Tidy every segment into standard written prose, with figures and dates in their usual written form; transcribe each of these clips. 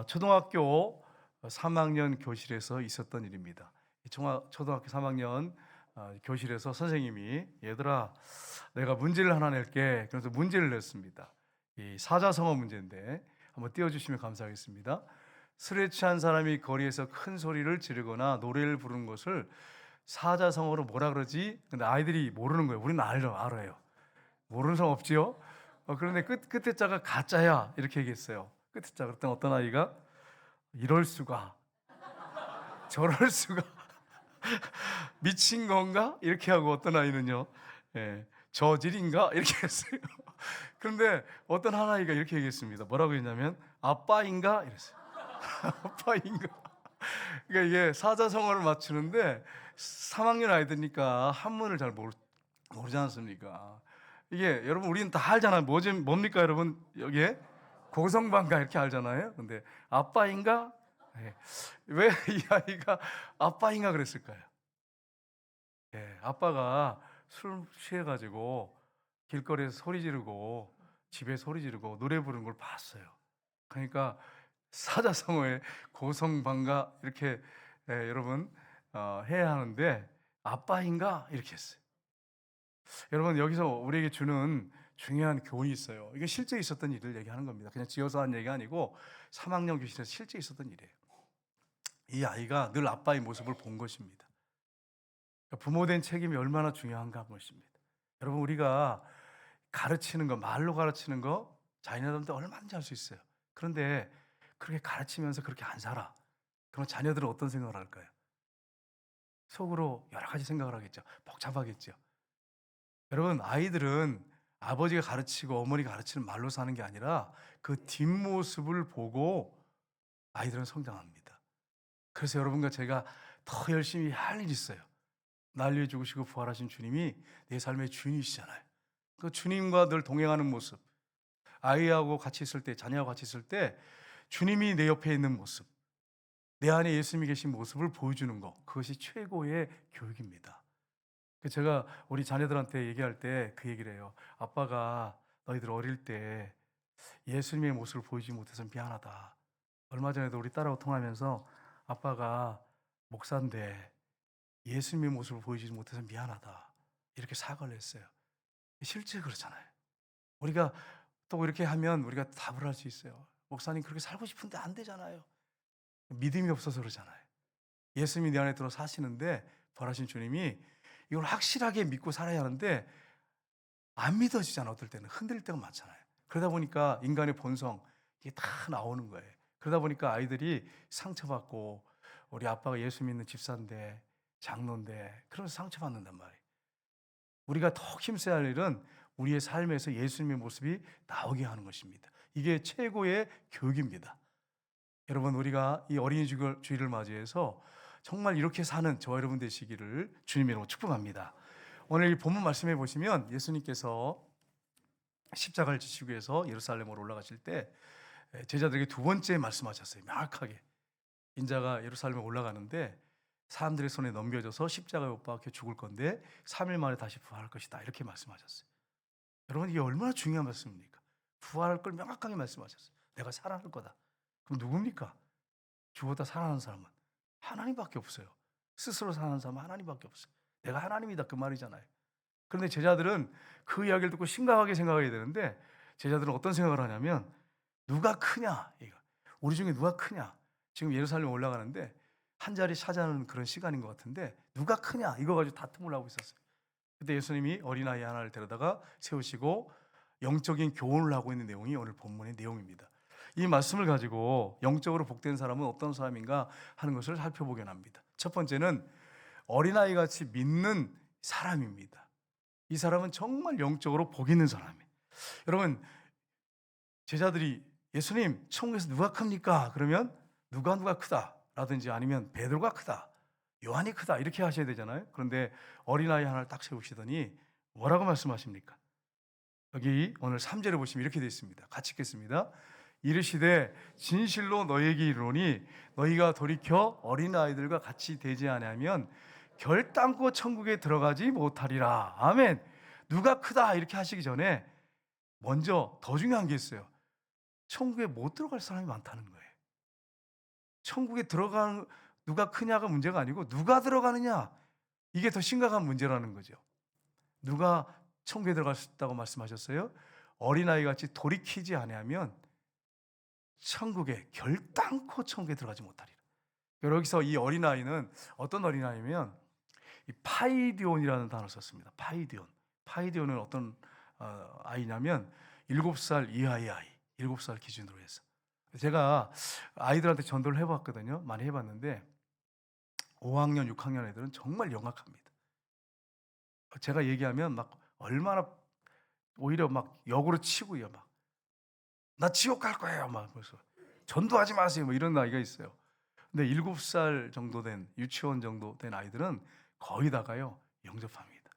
초등학교 3학년 교실에서 있었던 일입니다. 초등학교 3학년 교실에서 선생님이 얘들아 내가 문제를 하나 낼게. 그래서 문제를 냈습니다. 이 사자성어 문제인데 한번 띄워주시면 감사하겠습니다. 술에 취한 사람이 거리에서 큰 소리를 지르거나 노래를 부르는 것을 사자성어로 뭐라 그러지? 근데 아이들이 모르는 거예요. 우리는 알아요. 모르는 사람 없지요? 그런데 끝에 자가 가짜야 이렇게 얘기했어요. 끝에 자 그랬더니 어떤 아이가 이럴 수가 저럴 수가 미친 건가 이렇게 하고 어떤 아이는요 저질인가 이렇게 했어요. 그런데 어떤 한 아이가 이렇게 얘기했습니다. 뭐라고 했냐면 아빠인가 이랬어요. 아빠인가. 그러니까 이게 사자성어를 맞추는데 3학년 아이들이니까 한문을 잘 모르지 않습니까? 이게 여러분 우리는 다 알잖아요. 뭡니까 여러분? 여기에 고성방가 이렇게 알잖아요. 근데 아빠인가? 왜 이 아이가 아빠인가 그랬을까요? 아빠가 술 취해가지고 길거리에서 소리 지르고 집에 소리 지르고 노래 부르는 걸 봤어요. 그러니까 사자성어에 고성방가 이렇게 여러분 해야 하는데 아빠인가 이렇게 했어요. 여러분 여기서 우리에게 주는 중요한 교훈이 있어요. 이게 실제 있었던 일을 얘기하는 겁니다. 그냥 지어서 한 얘기가 아니고 3학년 교실에서 실제 있었던 일이에요. 이 아이가 늘 아빠의 모습을 본 것입니다. 그러니까 부모 된 책임이 얼마나 중요한가 한 것입니다. 여러분 우리가 가르치는 거, 말로 가르치는 거 자녀들한테 얼마든지 할 수 있어요. 그런데 그렇게 가르치면서 그렇게 안 살아. 그럼 자녀들은 어떤 생각을 할까요? 속으로 여러 가지 생각을 하겠죠. 복잡하겠죠. 여러분 아이들은 아버지가 가르치고 어머니가 가르치는 말로 사는 게 아니라 그 뒷모습을 보고 아이들은 성장합니다. 그래서 여러분과 제가 더 열심히 할 일이 있어요. 날 위해 죽으시고 부활하신 주님이 내 삶의 주인이시잖아요. 그 주님과 늘 동행하는 모습, 아이하고 같이 있을 때, 자녀하고 같이 있을 때 주님이 내 옆에 있는 모습, 내 안에 예수님이 계신 모습을 보여주는 것, 그것이 최고의 교육입니다. 제가 우리 자녀들한테 얘기할 때 그 얘기를 해요. 아빠가 너희들 어릴 때 예수님의 모습을 보이지 못해서 미안하다. 얼마 전에도 우리 딸하고 통화하면서 아빠가 목사인데 예수님의 모습을 보이지 못해서 미안하다. 이렇게 사과를 했어요. 실제 그렇잖아요. 우리가 또 이렇게 하면 우리가 답을 할 수 있어요. 목사님 그렇게 살고 싶은데 안 되잖아요. 믿음이 없어서 그러잖아요. 예수님이 내 안에 들어 사시는데 부활하신 주님이 이걸 확실하게 믿고 살아야 하는데 안 믿어지잖아. 어떨 때는 흔들릴 때가 많잖아요. 그러다 보니까 인간의 본성 이게 다 나오는 거예요. 그러다 보니까 아이들이 상처받고 우리 아빠가 예수 믿는 집사인데 장로인데 그러면서 상처받는단 말이에요. 우리가 더 힘써야 할 일은 우리의 삶에서 예수님의 모습이 나오게 하는 것입니다. 이게 최고의 교육입니다. 여러분 우리가 이 어린이 주일을 맞이해서 정말 이렇게 사는 저와 여러분 되시기를 주님의 이름으로 축복합니다. 오늘 이 본문 말씀해 보시면 예수님께서 십자가를 지시고 해서 예루살렘으로 올라가실 때 제자들에게 두 번째 말씀하셨어요. 명확하게 인자가 예루살렘에 올라가는데 사람들의 손에 넘겨져서 십자가에 못 박혀 죽을 건데 3일 만에 다시 부활할 것이다 이렇게 말씀하셨어요. 여러분 이게 얼마나 중요한 말씀입니까? 부활할 걸 명확하게 말씀하셨어요. 내가 살아날 거다. 그럼 누굽니까? 죽었다 살아나는 사람은 하나님밖에 없어요. 스스로 살아나는 사람은 하나님밖에 없어요. 내가 하나님이다 그 말이잖아요. 그런데 제자들은 그 이야기를 듣고 심각하게 생각해야 되는데 제자들은 어떤 생각을 하냐면 누가 크냐 이거. 우리 중에 누가 크냐. 지금 예루살렘 올라가는데 한 자리 차지하는 그런 시간인 것 같은데 누가 크냐 이거 가지고 다툼을 하고 있었어요. 그때 예수님이 어린아이 하나를 데려다가 세우시고 영적인 교훈을 하고 있는 내용이 오늘 본문의 내용입니다. 이 말씀을 가지고 영적으로 복된 사람은 어떤 사람인가 하는 것을 살펴보게 합니다. 첫 번째는 어린아이 같이 믿는 사람입니다. 이 사람은 정말 영적으로 복 있는 사람이에요. 여러분 제자들이 예수님 천국에서 누가 큽니까? 그러면 누가 크다 라든지 아니면 베드로가 크다 요한이 크다 이렇게 하셔야 되잖아요. 그런데 어린아이 하나를 딱 세우시더니 뭐라고 말씀하십니까? 여기 오늘 3절에 보시면 이렇게 되어 있습니다. 같이 읽겠습니다. 이르시되 진실로 너희에게 이르노니 너희가 돌이켜 어린아이들과 같이 되지 아니하면 결단코 천국에 들어가지 못하리라. 아멘. 누가 크다 이렇게 하시기 전에 먼저 더 중요한 게 있어요. 천국에 못 들어갈 사람이 많다는 거예요. 천국에 들어가는 누가 크냐가 문제가 아니고 누가 들어가느냐, 이게 더 심각한 문제라는 거죠. 누가 천국에 들어갈 수 있다고 말씀하셨어요? 어린아이 같이 돌이키지 아니하면 천국에 결단코 천국에 들어가지 못하리라. 여기서 이 어린아이는 어떤 어린아이면 이 파이디온이라는 단어를 썼습니다. 파이디온. 파이디온은 어떤 아이냐면 7살 이하의 아이, 7살 기준으로 해서. 제가 아이들한테 전도를 해봤거든요. 많이 해봤는데 5학년, 6학년 애들은 정말 영악합니다. 제가 얘기하면 막 얼마나 오히려 막 역으로 치고요. 막 나 지옥 갈 거예요. 막 그래서 전도하지 마세요. 뭐 이런 아이가 있어요. 근데 7살 정도 된 유치원 정도 된 아이들은 거의 다가요 영접합니다.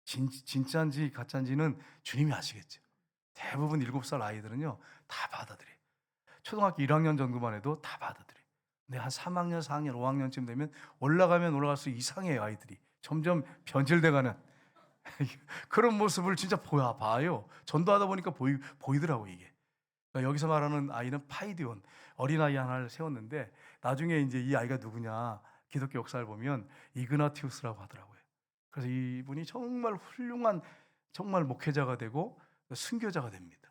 진짜인지 가짜인지는 주님이 아시겠죠. 대부분 7살 아이들은요 다 받아들여요. 초등학교 1학년 정도만 해도 다 받아들여요. 근데 한 3학년, 4학년, 5학년쯤 되면 올라가면 올라갈수록 이상해요. 아이들이 점점 변질돼가는 그런 모습을 진짜 봐요. 전도하다 보니까 보이더라고 이게. 그러니까 여기서 말하는 아이는 파이디온, 어린아이 하나를 세웠는데 나중에 이제 이 아이가 누구냐, 기독교 역사를 보면 이그나티우스라고 하더라고요. 그래서 이분이 정말 훌륭한 정말 목회자가 되고 순교자가 됩니다.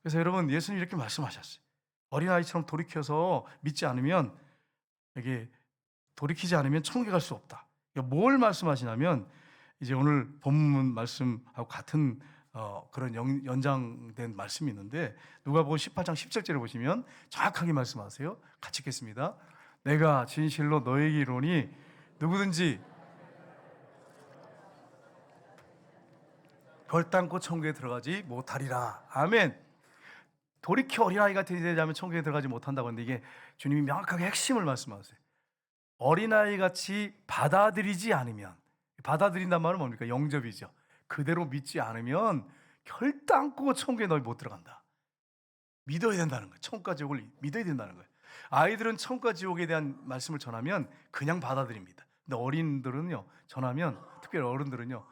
그래서 여러분, 예수님이 이렇게 말씀하셨어요. 어린아이처럼 돌이켜서 믿지 않으면, 이게 돌이키지 않으면 천국에 갈 수 없다. 그러니까 뭘 말씀하시냐면 이제 오늘 본문 말씀하고 같은 그런 연장된 말씀이 있는데 누가복음 18장 10절째를 보시면 정확하게 말씀하세요. 같이 읽겠습니다. 내가 진실로 너에게 이르노니 누구든지 결단코 천국에 들어가지 못하리라. 아멘. 돌이켜 어린아이가 되자면 천국에 들어가지 못한다고 하는데 이게 주님이 명확하게 핵심을 말씀하세요. 어린아이같이 받아들이지 않으면, 받아들인단 말은 뭡니까? 영접이죠. 그대로 믿지 않으면 결단코 천국에 너희 못 들어간다. 믿어야 된다는 거예요. 천국과 지옥을 믿어야 된다는 거예요. 아이들은 천국과 지옥에 대한 말씀을 전하면 그냥 받아들입니다. 근데 어린들은요, 전하면, 특별히 어른들은요,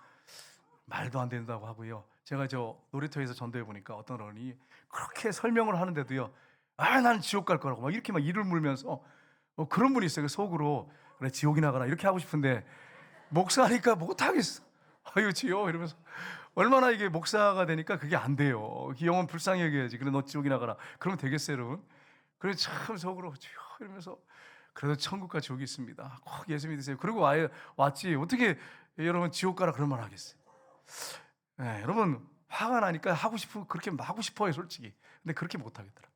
말도 안 된다고 하고요. 제가 저 놀이터에서 전도해 보니까 어떤 어른이 그렇게 설명을 하는데도요, 나는 지옥 갈 거라고 막 이렇게 막 이를 물면서 그런 분이 있어요. 속으로 그래 지옥이나 가라 이렇게 하고 싶은데 목사니까 못 하겠어. 아유 지옥 이러면서 얼마나 이게 목사가 되니까 그게 안 돼요. 영혼 불쌍히 여겨야지. 그래 너 지옥이나 가라. 그러면 되겠어요, 여러분? 그래서 참 속으로 지옥 이러면서 그래도 천국과 지옥이 있습니다. 꼭 예수 믿으세요. 그리고 아예 왔지. 어떻게 여러분 지옥 가라 그런 말 하겠어요? 네, 여러분 화가 나니까 하고 싶고 그렇게 하고 싶어요, 솔직히. 근데 그렇게 못 하겠더라.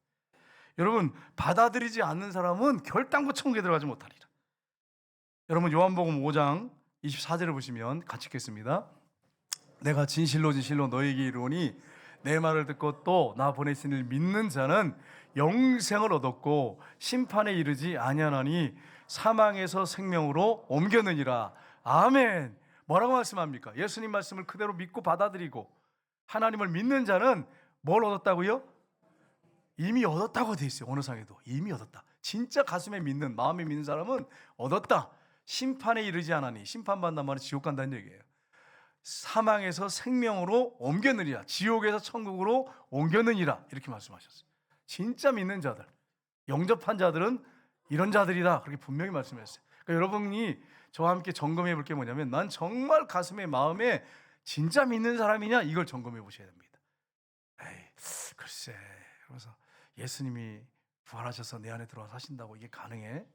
여러분 받아들이지 않는 사람은 결단코 천국에 들어가지 못하리라. 여러분 요한복음 5장 24절을 보시면 같이 읽겠습니다. 내가 진실로 진실로 너에게 이르노니 내 말을 듣고 또 나 보내신 이를 믿는 자는 영생을 얻었고 심판에 이르지 아니하나니 사망에서 생명으로 옮겼느니라. 아멘. 뭐라고 말씀합니까? 예수님 말씀을 그대로 믿고 받아들이고 하나님을 믿는 자는 뭘 얻었다고요? 이미 얻었다고 돼 있어요. 어느 상에도 이미 얻었다. 진짜 가슴에 믿는, 마음에 믿는 사람은 얻었다. 심판에 이르지 않으니, 심판받는단 말은 지옥 간다는 얘기예요. 사망에서 생명으로 옮겼느니라. 지옥에서 천국으로 옮겼느니라. 이렇게 말씀하셨어요. 진짜 믿는 자들, 영접한 자들은 이런 자들이다. 그렇게 분명히 말씀했어요. 그러니까 여러분이 저와 함께 점검해 볼 게 뭐냐면 난 정말 가슴에 마음에 진짜 믿는 사람이냐 이걸 점검해 보셔야 됩니다. 에이, 글쎄. 그래서 예수님이 부활하셔서 내 안에 들어와 사신다고 이게 가능해?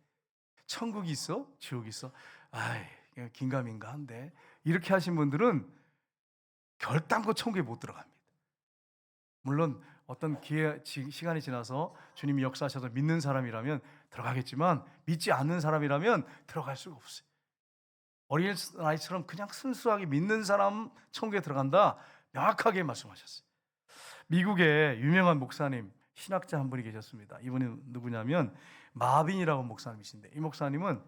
천국이 있어? 지옥이 있어? 아이, 긴가민가한데 이렇게 하신 분들은 결단코 천국에 못 들어갑니다. 물론 어떤 시간이 지나서 주님이 역사하셔서 믿는 사람이라면 들어가겠지만 믿지 않는 사람이라면 들어갈 수가 없어요. 어린아이처럼 그냥 순수하게 믿는 사람 천국에 들어간다 명확하게 말씀하셨어요. 미국에 유명한 목사님, 신학자 한 분이 계셨습니다. 이분이 누구냐면 마빈이라고 목사님이신데 이 목사님은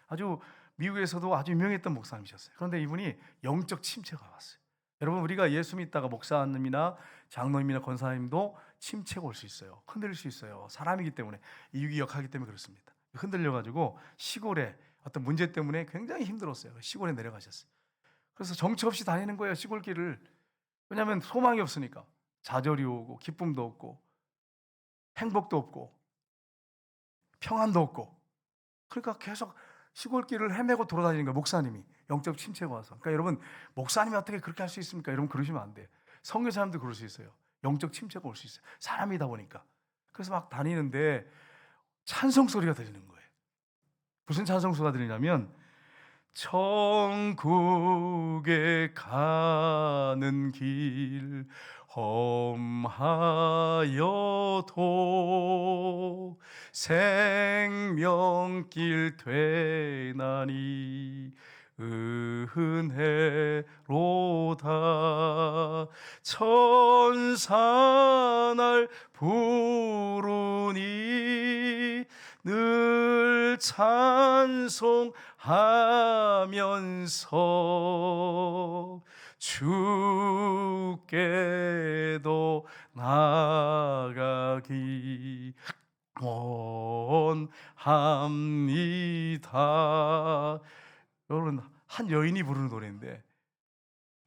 아주 미국에서도 아주 유명했던 목사님이셨어요. 그런데 이분이 영적 침체가 왔어요. 여러분 우리가 예수 믿다가 목사님이나 장로님이나 권사님도 침체가 올 수 있어요. 흔들릴 수 있어요. 사람이기 때문에 이유기 역하기 때문에 그렇습니다. 흔들려가지고 시골에 어떤 문제 때문에 굉장히 힘들었어요. 시골에 내려가셨어요. 그래서 정처 없이 다니는 거예요. 시골길을. 왜냐하면 소망이 없으니까. 좌절이 오고 기쁨도 없고 행복도 없고 평안도 없고. 그러니까 계속 시골길을 헤매고 돌아다니는 거예요. 목사님이 영적 침체가 와서. 그러니까 여러분, 목사님이 어떻게 그렇게 할 수 있습니까? 여러분 그러시면 안 돼. 선교사님도 그럴 수 있어요. 영적 침체가 올 수 있어요. 사람이다 보니까. 그래서 막 다니는데 찬송 소리가 들리는 거예요. 무슨 찬송 소리가 들리냐면 천국에 가는 길 험하여도 생명길 되나니 은혜로다. 천사 날 부르니 늘 찬송하면서 주께도 나가기 원합니다. 여러분, 한 여인이 부르는 노래인데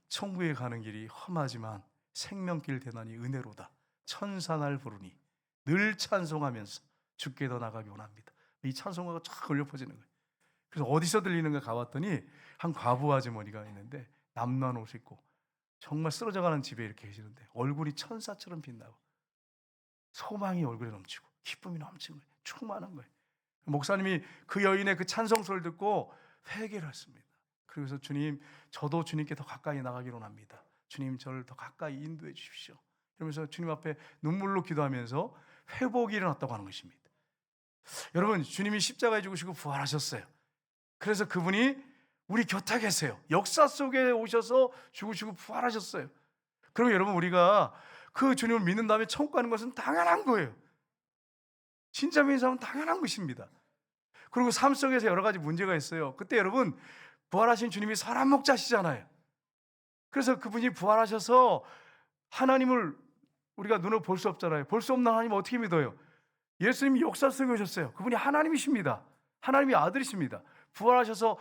천국에 가는 길이 험하지만 생명길 되나니 은혜로다. 천사 날 부르니 늘 찬송하면서 주께도 나가기 원합니다. 이 찬송가가 쫙 걸려 퍼지는 거예요. 그래서 어디서 들리는가 가봤더니 한 과부 아주머니가 있는데 남란 옷 입고 정말 쓰러져가는 집에 이렇게 계시는데 얼굴이 천사처럼 빛나고 소망이 얼굴에 넘치고 기쁨이 넘치는 거예요. 충만한 거예요. 목사님이 그 여인의 그 찬송 소리를 듣고 회개를 했습니다. 그래서 주님, 저도 주님께 더 가까이 나가기로 합니다. 주님, 저를 더 가까이 인도해 주십시오. 그러면서 주님 앞에 눈물로 기도하면서 회복이 일어났다고 하는 것입니다. 여러분, 주님이 십자가에 죽으시고 부활하셨어요. 그래서 그분이 우리 곁에 계세요. 역사 속에 오셔서 죽으시고 부활하셨어요. 그러면 여러분, 우리가 그 주님을 믿는 다음에 천국 가는 것은 당연한 거예요. 진짜 믿는 사람은 당연한 것입니다. 그리고 삶 속에서 여러 가지 문제가 있어요. 그때 여러분, 부활하신 주님이 선한 목자시잖아요. 그래서 그분이 부활하셔서 하나님을 우리가 눈으로 볼 수 없잖아요. 볼 수 없는 하나님을 어떻게 믿어요? 예수님이 역사 속에 오셨어요. 그분이 하나님이십니다. 하나님이 아들이십니다. 부활하셔서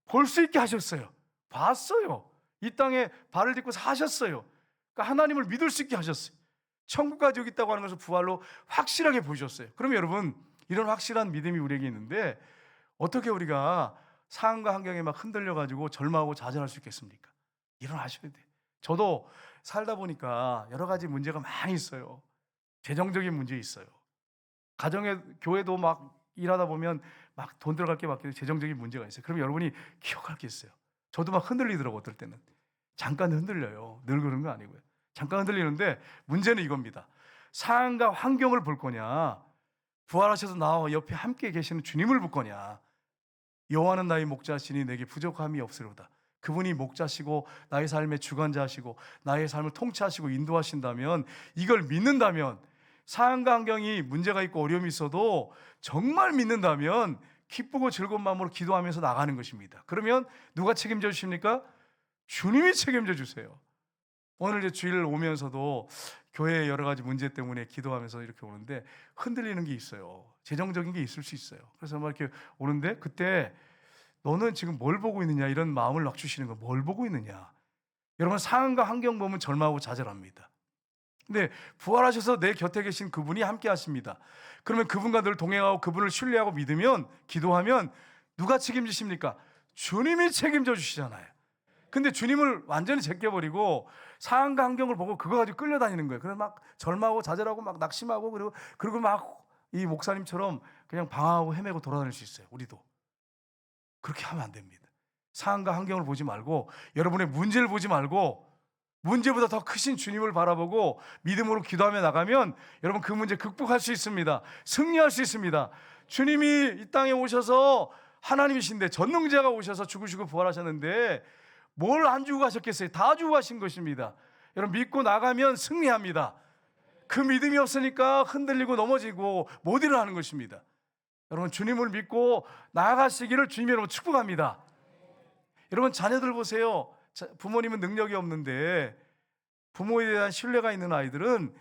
볼 수 있게 하셨어요. 봤어요. 이 땅에 발을 딛고 사셨어요. 그러니까 하나님을 믿을 수 있게 하셨어요. 천국까지 여기 있다고 하는 것을 부활로 확실하게 보여줬어요. 그럼 여러분, 이런 확실한 믿음이 우리에게 있는데 어떻게 우리가 상황과 환경에 막 흔들려가지고 절망하고 좌절할 수 있겠습니까? 일어나셔야 돼요. 저도 살다 보니까 여러 가지 문제가 많이 있어요. 재정적인 문제 있어요. 가정에, 교회도 막 일하다 보면 막 돈 들어갈 게 많기 때문에 재정적인 문제가 있어요. 그럼 여러분이 기억할 게 있어요. 저도 막 흔들리더라고요. 어떨 때는 잠깐 흔들려요. 늘 그런 거 아니고요. 잠깐 흔들리는데 문제는 이겁니다. 상황과 환경을 볼 거냐, 부활하셔서 나와 옆에 함께 계시는 주님을 볼 거냐. 여호와는 나의 목자시니 내게 부족함이 없으리로다. 그분이 목자시고 나의 삶의 주관자시고 나의 삶을 통치하시고 인도하신다면, 이걸 믿는다면, 상황과 환경이 문제가 있고 어려움이 있어도 정말 믿는다면 기쁘고 즐거운 마음으로 기도하면서 나가는 것입니다. 그러면 누가 책임져 주십니까? 주님이 책임져 주세요. 오늘 이제 주일 오면서도 교회의 여러 가지 문제 때문에 기도하면서 이렇게 오는데 흔들리는 게 있어요. 재정적인 게 있을 수 있어요. 그래서 막 이렇게 오는데 그때 너는 지금 뭘 보고 있느냐, 이런 마음을 막 주시는 거. 뭘 보고 있느냐. 여러분, 상황과 환경 보면 절망하고 좌절합니다. 근데 부활하셔서 내 곁에 계신 그분이 함께 하십니다. 그러면 그분과 늘 동행하고 그분을 신뢰하고 믿으면, 기도하면 누가 책임지십니까? 주님이 책임져 주시잖아요. 근데 주님을 완전히 제껴버리고 상황과 환경을 보고 그거 가지고 끌려다니는 거예요. 그래서 막 절망하고 좌절하고 막 낙심하고 그리고 막 이 목사님처럼 그냥 방황하고 헤매고 돌아다닐 수 있어요. 우리도 그렇게 하면 안 됩니다. 상황과 환경을 보지 말고, 여러분의 문제를 보지 말고 문제보다 더 크신 주님을 바라보고 믿음으로 기도하며 나가면 여러분, 그 문제 극복할 수 있습니다. 승리할 수 있습니다. 주님이 이 땅에 오셔서 하나님이신데, 전능자가 오셔서 죽으시고 부활하셨는데 뭘 안 주고 가셨겠어요? 다 주고 가신 것입니다. 여러분, 믿고 나가면 승리합니다. 그 믿음이 없으니까 흔들리고 넘어지고 못 일어나는 것입니다. 여러분, 주님을 믿고 나아가시기를 주님이 여러분 축복합니다. 여러분, 자녀들 보세요. 부모님은 능력이 없는데 부모에 대한 신뢰가 있는 아이들은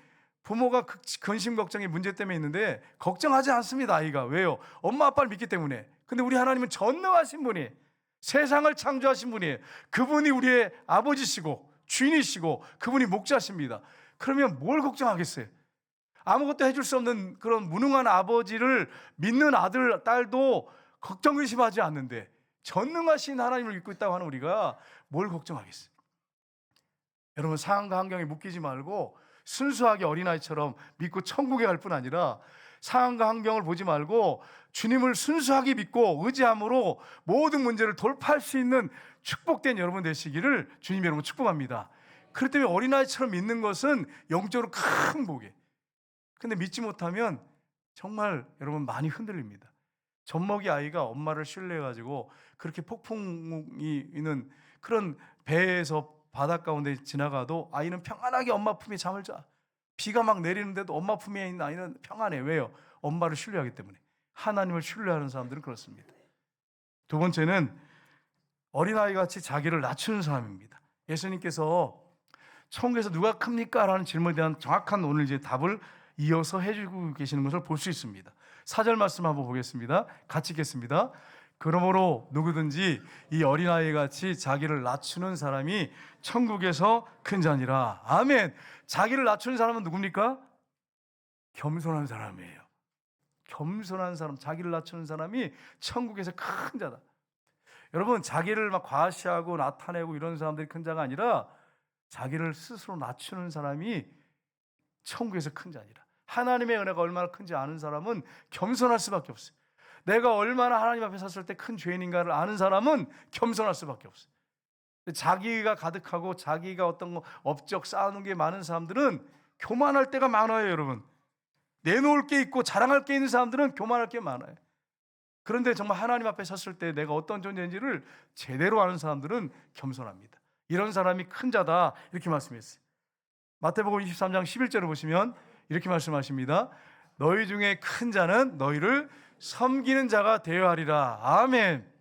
부모가 근심 걱정이 문제 때문에 있는데 걱정하지 않습니다. 아이가. 왜요? 엄마 아빠를 믿기 때문에. 근데 우리 하나님은 전능하신 분이, 세상을 창조하신 분이에요. 그분이 우리의 아버지시고 주인이시고 그분이 목자십니다. 그러면 뭘 걱정하겠어요? 아무것도 해줄 수 없는 그런 무능한 아버지를 믿는 아들, 딸도 걱정 의심하지 않는데 전능하신 하나님을 믿고 있다고 하는 우리가 뭘 걱정하겠어요? 여러분, 상황과 환경에 묶이지 말고 순수하게 어린아이처럼 믿고 천국에 갈 뿐 아니라 상황과 환경을 보지 말고 주님을 순수하게 믿고 의지함으로 모든 문제를 돌파할 수 있는 축복된 여러분 되시기를 주님 여러분 축복합니다. 그렇기 때문에 어린아이처럼 믿는 것은 영적으로 큰 복이에요. 근데 믿지 못하면 정말 여러분 많이 흔들립니다. 젖먹이 아이가 엄마를 신뢰해가지고 그렇게 폭풍이 있는 그런 배에서 바닷 가운데 지나가도 아이는 평안하게 엄마 품에 잠을 자. 비가 막 내리는데도 엄마 품에 있는 아이는 평안해. 왜요? 엄마를 신뢰하기 때문에. 하나님을 신뢰하는 사람들은 그렇습니다. 두 번째는 어린아이 같이 자기를 낮추는 사람입니다. 예수님께서 천국에서 누가 큽니까? 라는 질문에 대한 정확한 오늘 이제 답을 이어서 해주고 계시는 것을 볼 수 있습니다. 4절 말씀 한번 보겠습니다. 같이 읽겠습니다. 그러므로 누구든지 이 어린아이 같이 자기를 낮추는 사람이 천국에서 큰 자니라. 아멘. 자기를 낮추는 사람은 누굽니까? 겸손한 사람이에요. 겸손한 사람, 자기를 낮추는 사람이 천국에서 큰 자다. 여러분, 자기를 막 과시하고 나타내고 이런 사람들이 큰 자가 아니라 자기를 스스로 낮추는 사람이 천국에서 큰 자니라. 하나님의 은혜가 얼마나 큰지 아는 사람은 겸손할 수밖에 없어요. 내가 얼마나 하나님 앞에 섰을 때 큰 죄인인가를 아는 사람은 겸손할 수밖에 없어요. 자기가 가득하고 자기가 어떤 거 업적 쌓아놓은 게 많은 사람들은 교만할 때가 많아요. 여러분, 내놓을 게 있고 자랑할 게 있는 사람들은 교만할 게 많아요. 그런데 정말 하나님 앞에 섰을 때 내가 어떤 존재인지를 제대로 아는 사람들은 겸손합니다. 이런 사람이 큰 자다, 이렇게 말씀했어요. 마태복음 23장 11절을 보시면 이렇게 말씀하십니다. 너희 중에 큰 자는 너희를 섬기는 자가 되어야 하리라. 아멘.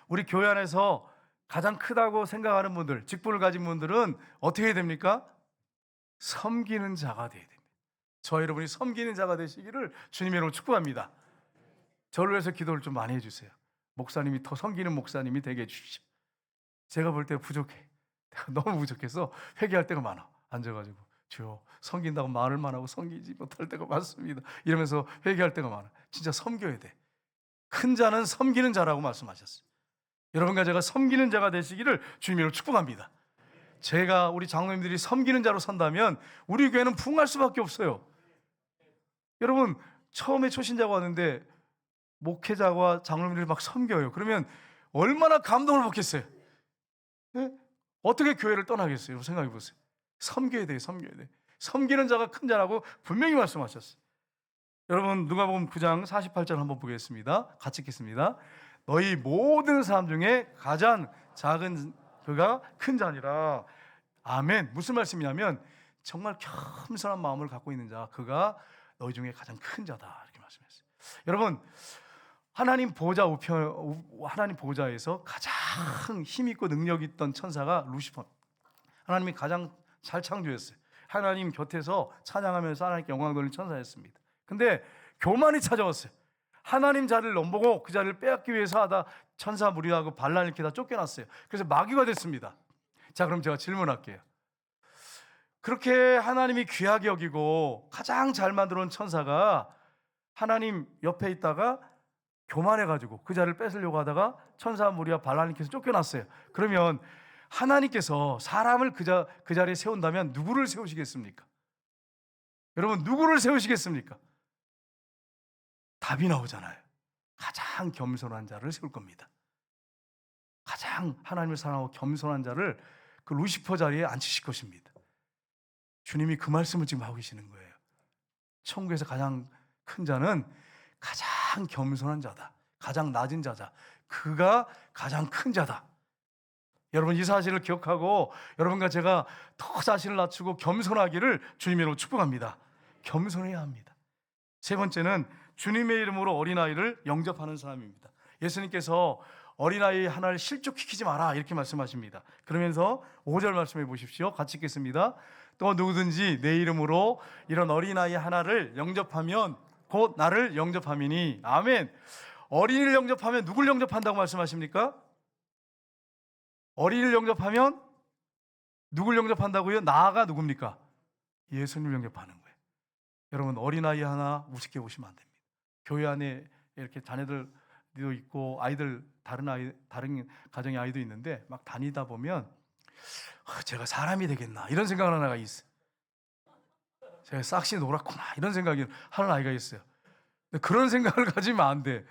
우리 교회 안에서 가장 크다고 생각하는 분들, 직분을 가진 분들은 어떻게 해야 됩니까? 섬기는 자가 되어야 됩니다. 저 여러분이 섬기는 자가 되시기를 주님의 이름으로 축복합니다. 저를 위해서 기도를 좀 많이 해주세요. 목사님이 더 섬기는 목사님이 되게 해주십시오. 제가 볼 때 부족해. 너무 부족해서 회개할 때가 많아. 앉아가지고 주여, 섬긴다고 말을만 하고 섬기지 못할 때가 많습니다. 이러면서 회개할 때가 많아. 진짜 섬겨야 돼. 큰 자는 섬기는 자라고 말씀하셨어요. 여러분과 제가 섬기는 자가 되시기를 주님으로 축복합니다. 제가 우리 장로님들이 섬기는 자로 선다면 우리 교회는 부흥할 수밖에 없어요. 여러분, 처음에 초신자가 왔는데 목회자와 장로님들이 막 섬겨요. 그러면 얼마나 감동을 받겠어요. 네? 어떻게 교회를 떠나겠어요? 생각해 보세요. 섬겨야 돼요. 섬겨야 돼. 섬기는 자가 큰 자라고 분명히 말씀하셨어요. 여러분, 누가복음 9장 48절 한번 보겠습니다. 같이 읽겠습니다. 너희 모든 사람 중에 가장 작은 그가 큰 자니라. 아멘. 무슨 말씀이냐면 정말 겸손한 마음을 갖고 있는 자, 그가 너희 중에 가장 큰 자다, 이렇게 말씀했어요. 여러분, 하나님 보좌 우편, 하나님 보좌에서 가장 힘 있고 능력 있던 천사가 루시퍼. 하나님이 가장 잘 창조했어요. 하나님 곁에서 찬양하면서 하나님께 영광 돌리는 천사였습니다. 근데 교만이 찾아왔어요. 하나님 자리를 넘보고 그 자리를 빼앗기 위해서 하다 천사 무리하고 반란을 이렇게 다 쫓겨났어요. 그래서 마귀가 됐습니다. 자, 그럼 제가 질문할게요. 그렇게 하나님이 귀하게 여기고 가장 잘 만들어 놓은 천사가 하나님 옆에 있다가 교만해가지고 그 자리를 뺏으려고 하다가 천사 무리와 반란님께서 쫓겨났어요. 그러면 하나님께서 사람을 그 자리에 세운다면 누구를 세우시겠습니까? 여러분, 누구를 세우시겠습니까? 답이 나오잖아요. 가장 겸손한 자를 세울 겁니다. 가장 하나님을 사랑하고 겸손한 자를 그 루시퍼 자리에 앉히실 것입니다. 주님이 그 말씀을 지금 하고 계시는 거예요. 천국에서 가장 큰 자는 가장 겸손한 자다. 가장 낮은 자다. 그가 가장 큰 자다. 여러분, 이 사실을 기억하고 여러분과 제가 더 자신을 낮추고 겸손하기를 주님의 이름으로 축복합니다. 겸손해야 합니다. 세 번째는 주님의 이름으로 어린아이를 영접하는 사람입니다. 예수님께서 어린아이 하나를 실족시키지 마라, 이렇게 말씀하십니다. 그러면서 5절 말씀해 보십시오. 같이 읽겠습니다. 또 누구든지 내 이름으로 이런 어린아이 하나를 영접하면 곧 나를 영접함이니. 아멘. 어린이를 영접하면 누굴 영접한다고 말씀하십니까? 어린이를 영접하면 누굴 영접한다고요? 나가 누굽니까? 예수님을 영접하는 거예요. 여러분 어린아이 하나 우습게 보시면 안 됩니다. 교회 안에 이렇게 자녀들도 있고 아이들 다른 가정의 아이도 있는데 막 다니다 보면 제가 사람이 되겠나 이런 생각을 하는 아이가 있어요. 제가 싹시 놀았구나 이런 생각이 하는 아이가 있어요. 근데 그런 생각을 가지면 안 돼.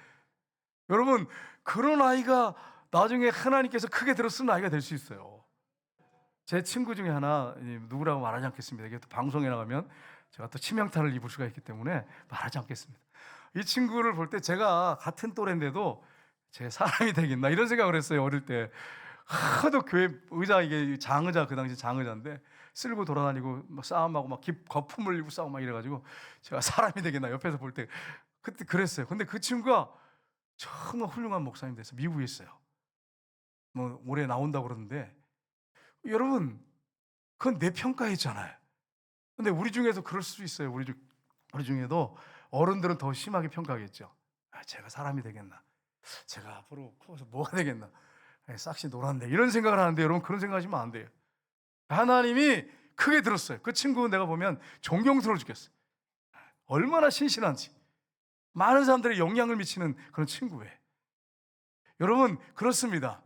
여러분 그런 아이가 나중에 하나님께서 크게 들어 쓰는 아이가 될 수 있어요. 제 친구 중에 하나, 누구라고 말하지 않겠습니다. 이게 또 방송에 나가면 제가 또 치명타를 입을 수가 있기 때문에 말하지 않겠습니다. 이 친구를 볼 때 제가 같은 또래인데도 제 사람이 되겠나 이런 생각을 했어요. 어릴 때 하도 교회 의자, 이게 장의자, 그 당시 장의자인데 쓸고 돌아다니고 막 싸움하고 막 거품 흘리고 싸우고 막 이래가지고 제가 사람이 되겠나 옆에서 볼 때 그때 그랬어요. 근데 그 친구가 정말 훌륭한 목사님 돼서 미국에 있어요. 뭐 올해 나온다고 그러는데 여러분 그건 내 평가였잖아요. 근데 우리 중에도 그럴 수 있어요. 우리 중에도 어른들은 더 심하게 평가하겠죠. 제가 사람이 되겠나, 제가 앞으로 커서 뭐가 되겠나, 싹시 놀았네 이런 생각을 하는데 여러분 그런 생각하시면 안 돼요. 하나님이 크게 들었어요. 그 친구 내가 보면 존경스러워 죽겠어요. 얼마나 신실한지, 많은 사람들의 영향을 미치는 그런 친구예요. 여러분 그렇습니다.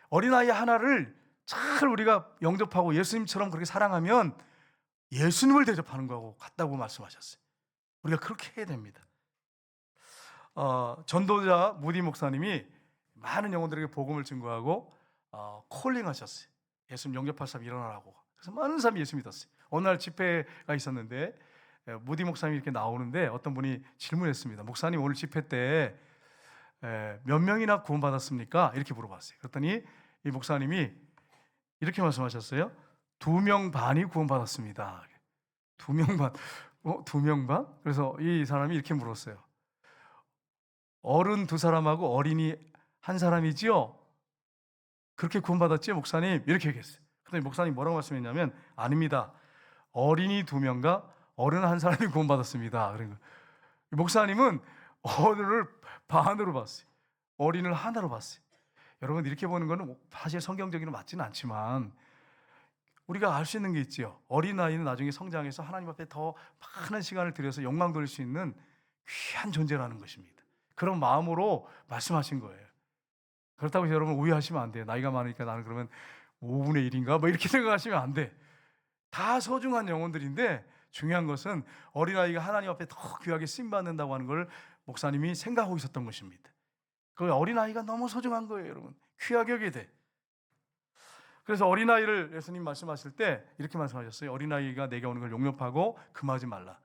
어린아이 하나를 잘 우리가 영접하고 예수님처럼 그렇게 사랑하면 예수님을 대접하는 거하고 같다고 말씀하셨어요. 우리가 그렇게 해야 됩니다. 전도자 무디 목사님이 많은 영혼들에게 복음을 증거하고 콜링하셨어요. 예수님 영접할 사람 일어나라고. 그래서 많은 사람이 예수 믿었어요. 어느 날 집회가 있었는데 무디 목사님이 이렇게 나오는데 어떤 분이 질문했습니다. 목사님 오늘 집회 때 몇 명이나 구원받았습니까? 이렇게 물어봤어요. 그랬더니 이 목사님이 이렇게 말씀하셨어요. 2명 반이 구원받았습니다. 2명 반. 2명 반? 그래서 이 사람이 이렇게 물었어요. 어른 2사람하고 어린이 1사람이지요? 그렇게 구원받았지요, 목사님? 이렇게 얘기했어요. 그랬더니 목사님 뭐라고 말씀했냐면 아닙니다. 어린이 2명과 어른 1사람이 구원받았습니다. 그러니까 목사님은 어른을 반으로 봤어요. 어린을 하나로 봤어요. 여러분 이렇게 보는 거는 사실 성경적으로 맞지는 않지만 우리가 알 수 있는 게 있지요. 어린아이는 나중에 성장해서 하나님 앞에 더 많은 시간을 들여서 영광 돌릴 수 있는 귀한 존재라는 것입니다. 그런 마음으로 말씀하신 거예요. 그렇다고 해서 여러분 오해하시면 안 돼요. 나이가 많으니까 나는 그러면 5분의 1인가? 뭐 이렇게 생각하시면 안 돼. 다 소중한 영혼들인데 중요한 것은 어린아이가 하나님 앞에 더 귀하게 쓰임받는다고 하는 걸 목사님이 생각하고 있었던 것입니다. 그 어린아이가 너무 소중한 거예요, 여러분. 귀하게 여겨야 돼. 그래서 어린아이를 예수님 말씀하실 때 이렇게 말씀하셨어요. 어린아이가 내게 오는 걸 용납하고 금하지 말라.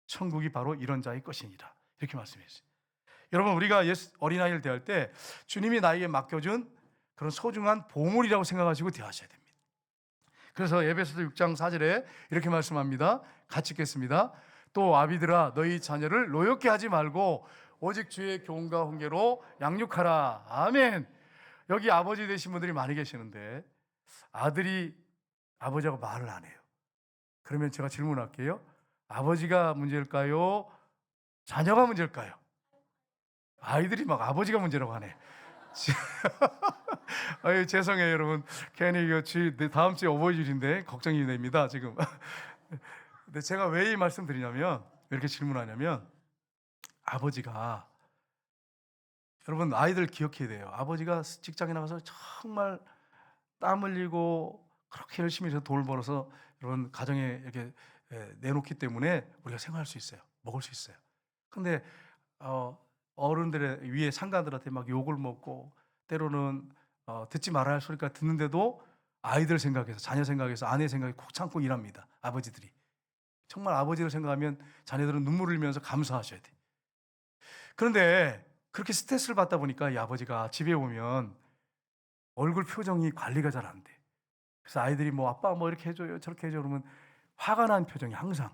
천국이 바로 이런 자의 것이니라. 이렇게 말씀했어요. 여러분 우리가 어린아이를 대할 때 주님이 나에게 맡겨준 그런 소중한 보물이라고 생각하시고 대하셔야 됩니다. 그래서 에베소서 6장 4절에 이렇게 말씀합니다. 같이 읽겠습니다. 또 아비들아 너희 자녀를 노엽게 하지 말고 오직 주의 교훈과 훈계로 양육하라. 아멘. 여기 아버지 되신 분들이 많이 계시는데 아들이 아버지하고 말을 안 해요. 그러면 제가 질문할게요. 아버지가 문제일까요? 자녀가 문제일까요? 아이들이 막 아버지가 문제라고 하네. 아유, 죄송해요 여러분. 괜히 다음 주에 어버이주일인데 걱정이 됩니다 지금. 근데 제가 왜 이 말씀 드리냐면, 이렇게 질문하냐면, 아버지가, 여러분 아이들 기억해야 돼요. 아버지가 직장에 나가서 정말 땀 흘리고 그렇게 열심히 해서 돈을 벌어서 여러분 가정에 이렇게 내놓기 때문에 우리가 생활할 수 있어요. 먹을 수 있어요. 근데 어른들의 위에 상관들한테 막 욕을 먹고 때로는 듣지 말아야 할 소리까지 듣는데도 아이들 생각해서, 자녀 생각해서, 아내 생각에 콕 참고 일합니다. 아버지들이. 정말 아버지를 생각하면 자녀들은 눈물을 흘리면서 감사하셔야 돼. 그런데 그렇게 스트레스를 받다 보니까 이 아버지가 집에 오면 얼굴 표정이 관리가 잘 안 돼. 그래서 아이들이 뭐 아빠 뭐 이렇게 해줘요 저렇게 해줘 그러면 화가 난 표정이 항상.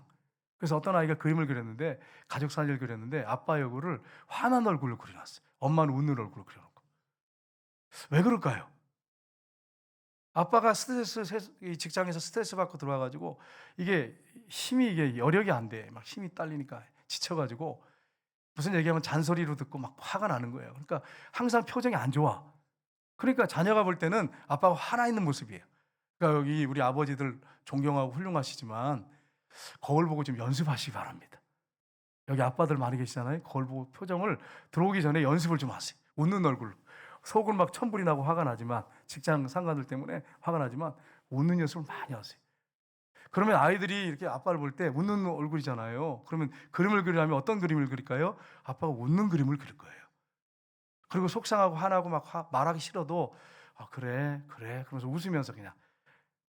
그래서 어떤 아이가 그림을 그렸는데, 가족 사진을 그렸는데 아빠의 얼굴을 화난 얼굴로 그려놨어요. 엄마는 웃는 얼굴로 그려놓고. 왜 그럴까요? 아빠가 이 직장에서 스트레스 받고 들어와가지고 이게 여력이 안 돼. 막 힘이 딸리니까 지쳐가지고 무슨 얘기하면 잔소리로 듣고 막 화가 나는 거예요. 그러니까 항상 표정이 안 좋아. 그러니까 자녀가 볼 때는 아빠가 화나 있는 모습이에요. 그러니까 여기 우리 아버지들 존경하고 훌륭하시지만 거울 보고 좀 연습하시기 바랍니다. 여기 아빠들 많이 계시잖아요. 거울 보고 표정을 들어오기 전에 연습을 좀 하세요. 웃는 얼굴. 속은 막 천불이 나고 화가 나지만, 직장 상관들 때문에 화가 나지만 웃는 연습을 많이 하세요. 그러면 아이들이 이렇게 아빠를 볼 때 웃는 얼굴이잖아요. 그러면 그림을 그리려면 어떤 그림을 그릴까요? 아빠가 웃는 그림을 그릴 거예요. 그리고 속상하고 화나고 막 말하기 싫어도 그래 그러면서 웃으면서 그냥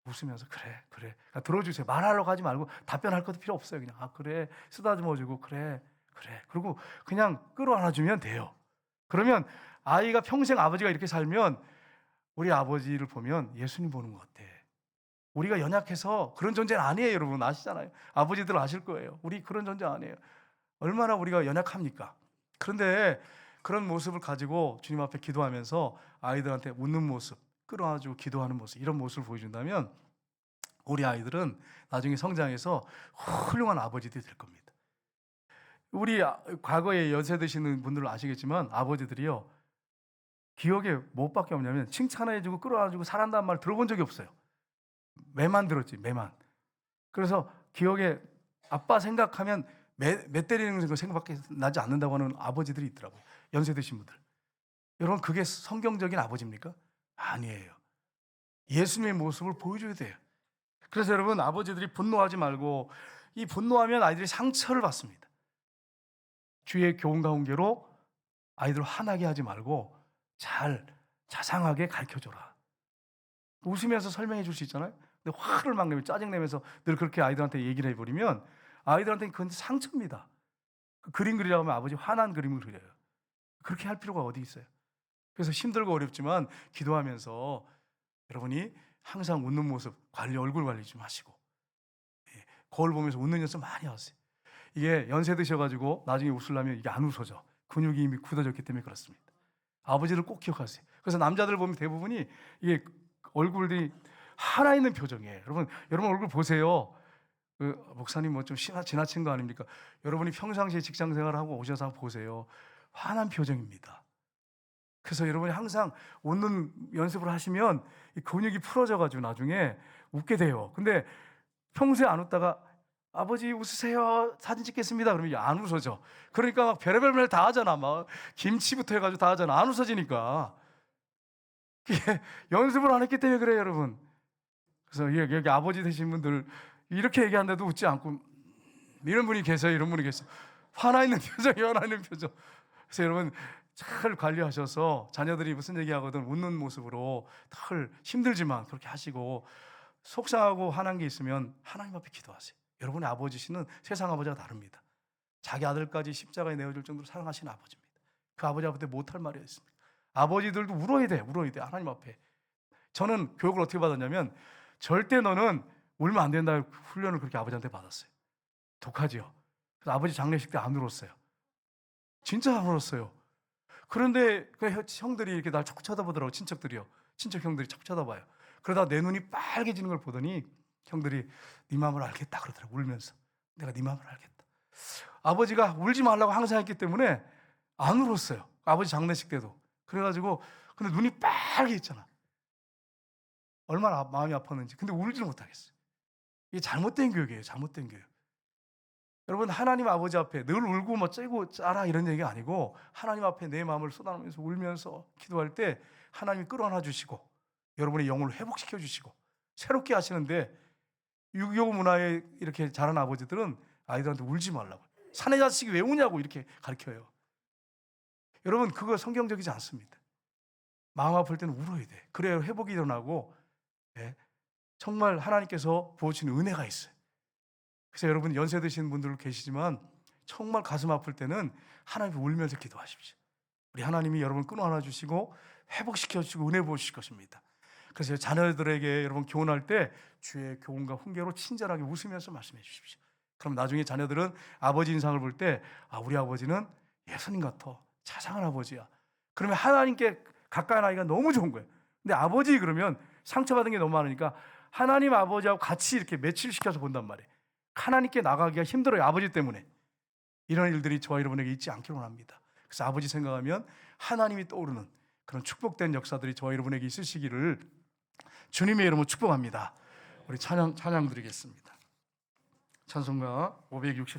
웃으면서 그래 그러니까 들어주세요. 말하려고 하지 말고 답변할 것도 필요 없어요. 그냥 그래 쓰다듬어주고 그래 그리고 그냥 끌어안아주면 돼요. 그러면 아이가 평생 아버지가 이렇게 살면 우리 아버지를 보면 예수님 보는 것 같아. 우리가 연약해서 그런 존재는 아니에요. 여러분 아시잖아요. 아버지들 아실 거예요. 우리 그런 존재 아니에요. 얼마나 우리가 연약합니까? 그런데 그런 모습을 가지고 주님 앞에 기도하면서 아이들한테 웃는 모습, 끌어안아주고 기도하는 모습, 이런 모습을 보여준다면 우리 아이들은 나중에 성장해서 훌륭한 아버지들이 될 겁니다. 우리 과거에 연세 드시는 분들은 아시겠지만 아버지들이요, 기억에 뭐밖에 없냐면 칭찬해주고 끌어안아주고 사랑한다는 말 들어본 적이 없어요. 매만 들었지, 매만. 그래서 기억에 아빠 생각하면 매 때리는 생각밖에 나지 않는다고 하는 아버지들이 있더라고요. 연세 드신 분들. 여러분 그게 성경적인 아버지입니까? 아니에요. 예수님의 모습을 보여줘야 돼요. 그래서 여러분 아버지들이 분노하지 말고, 이 분노하면 아이들이 상처를 받습니다. 주의 교훈과 훈계로 아이들을 화나게 하지 말고 잘 자상하게 가르쳐줘라. 웃으면서 설명해 줄 수 있잖아요. 근데 화를 막 내면 짜증내면서 늘 그렇게 아이들한테 얘기를 해버리면 아이들한테는 그건 상처입니다. 그림 그리라고 하면 아버지 화난 그림을 그려요. 그렇게 할 필요가 어디 있어요. 그래서 힘들고 어렵지만 기도하면서 여러분이 항상 웃는 모습 관리, 얼굴 관리 좀 하시고, 거울 보면서 웃는 연습 많이 하세요. 이게 연세 드셔가지고 나중에 웃으려면 이게 안 웃어져. 근육이 이미 굳어졌기 때문에 그렇습니다. 아버지를 꼭 기억하세요. 그래서 남자들 보면 대부분이 이게 얼굴이 하나 있는 표정이에요. 여러분 얼굴 보세요. 목사님 뭐 좀 지나친 거 아닙니까? 여러분이 평상시에 직장 생활하고 오셔서 한번 보세요. 환한 표정입니다. 그래서 여러분이 항상 웃는 연습을 하시면 이 근육이 풀어져가지고 나중에 웃게 돼요. 근데 평소에 안 웃다가 아버지 웃으세요, 사진 찍겠습니다 그러면 안 웃어져. 그러니까 막 별의별 말 다 하잖아. 막 김치부터 해가지고 다 하잖아. 안 웃어지니까. 이게 연습을 안 했기 때문에 그래요, 여러분. 그래서 여기 아버지 되신 분들 이렇게 얘기하는데도 웃지 않고 이런 분이 계세요. 이런 분이 계세요. 화나 있는 표정이 화나 있는 표정. 그래서 여러분 잘 관리하셔서 자녀들이 무슨 얘기하거든 웃는 모습으로 덜 힘들지만 그렇게 하시고, 속상하고 화난 게 있으면 하나님 앞에 기도하세요. 여러분의 아버지시는 세상 아버지가 다릅니다. 자기 아들까지 십자가에 내어줄 정도로 사랑하시는 아버지입니다. 그 아버지 앞에 못할 말이 있습니다. 아버지들도 울어야 돼 하나님 앞에. 저는 교육을 어떻게 받았냐면 절대 너는 울면 안 된다 훈련을 그렇게 아버지한테 받았어요. 독하지요. 그래서 아버지 장례식 때 안 울었어요. 진짜 안 울었어요. 그런데 그 형들이 이렇게 날 자꾸 쳐다보더라고. 친척들이요. 친척 형들이 자꾸 쳐다봐요. 그러다 내 눈이 빨개지는 걸 보더니 형들이 네 마음을 알겠다 그러더라고. 울면서 내가 네 마음을 알겠다. 아버지가 울지 말라고 항상 했기 때문에 안 울었어요. 아버지 장례식 때도. 그래가지고 근데 눈이 빨개졌잖아. 얼마나 마음이 아팠는지. 근데 울지를 못하겠어요. 이게 잘못된 교육이에요. 잘못된 교육. 여러분 하나님 아버지 앞에 늘 울고 뭐 째고 짜라 이런 얘기가 아니고, 하나님 앞에 내 마음을 쏟아내면서 울면서 기도할 때 하나님이 끌어안아 주시고 여러분의 영혼을 회복시켜 주시고 새롭게 하시는데, 유교 문화에 이렇게 자란 아버지들은 아이들한테 울지 말라고, 사내 자식이 왜 우냐고 이렇게 가르쳐요. 여러분 그거 성경적이지 않습니다. 마음 아플 때는 울어야 돼. 그래야 회복이 일어나고 정말 하나님께서 부어주시는 은혜가 있어요. 그래서 여러분 연세 드신 분들 계시지만 정말 가슴 아플 때는 하나님께 울면서 기도하십시오. 우리 하나님이 여러분 끊어안아 주시고 회복시켜 주시고 은혜 부어주실 것입니다. 그래서 자녀들에게 여러분 교훈할 때 주의 교훈과 훈계로 친절하게 웃으면서 말씀해 주십시오. 그럼 나중에 자녀들은 아버지 인상을 볼 때 우리 아버지는 예수님 같아, 자상한 아버지야. 그러면 하나님께 가까이 나기가 너무 좋은 거예요. 근데 아버지 그러면 상처받은 게 너무 많으니까 하나님 아버지하고 같이 이렇게 매치시켜서 본단 말이에요. 하나님께 나가기가 힘들어요. 아버지 때문에. 이런 일들이 저와 여러분에게 있지 않기를 원합니다. 그래서 아버지 생각하면 하나님이 떠오르는 그런 축복된 역사들이 저와 여러분에게 있으시기를 주님의 이름으로 축복합니다. 우리 찬양 드리겠습니다. 찬송가 563